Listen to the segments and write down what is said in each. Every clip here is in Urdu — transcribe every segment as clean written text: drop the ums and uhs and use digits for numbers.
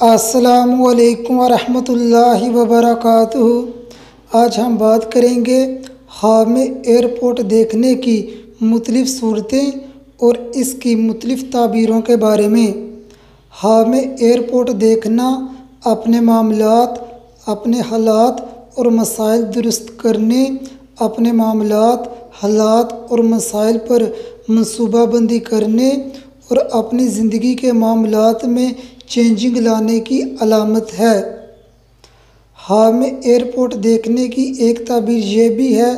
السلام علیکم ورحمۃ اللہ وبرکاتہ۔ آج ہم بات کریں گے خواب میں ایئرپورٹ دیکھنے کی مختلف صورتیں اور اس کی مختلف تعبیروں کے بارے میں۔ خواب میں ایئرپورٹ دیکھنا اپنے معاملات، اپنے حالات اور مسائل درست کرنے، اپنے معاملات، حالات اور مسائل پر منصوبہ بندی کرنے اور اپنی زندگی کے معاملات میں چینجنگ لانے کی علامت ہے۔ خواب میں ایئرپورٹ دیکھنے کی ایک تعبیر یہ بھی ہے،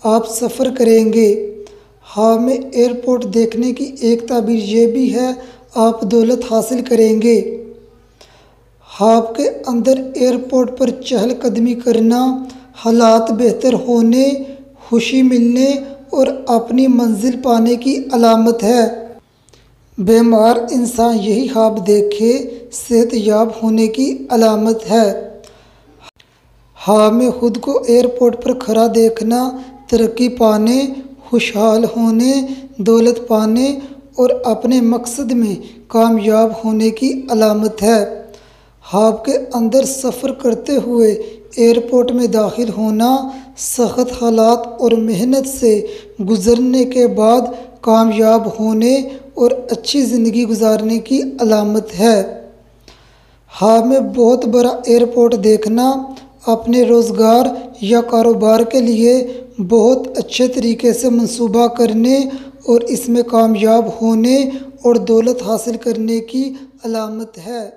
آپ سفر کریں گے۔ خواب میں ایئرپورٹ دیکھنے کی ایک تعبیر یہ بھی ہے، آپ دولت حاصل کریں گے۔ خواب کے اندر ایئرپورٹ پر چہل قدمی کرنا حالات بہتر ہونے، خوشی ملنے اور اپنی منزل پانے کی علامت ہے۔ بیمار انسان یہی خواب دیکھے صحت یاب ہونے کی علامت ہے۔ خواب میں خود کو ایئرپورٹ پر کھڑا دیکھنا ترقی پانے، خوشحال ہونے، دولت پانے اور اپنے مقصد میں کامیاب ہونے کی علامت ہے۔ خواب کے اندر سفر کرتے ہوئے ایئرپورٹ میں داخل ہونا سخت حالات اور محنت سے گزرنے کے بعد کامیاب ہونے اور اچھی زندگی گزارنے کی علامت ہے۔ خواب میں بہت بڑا ایئرپورٹ دیکھنا اپنے روزگار یا کاروبار کے لیے بہت اچھے طریقے سے منصوبہ کرنے اور اس میں کامیاب ہونے اور دولت حاصل کرنے کی علامت ہے۔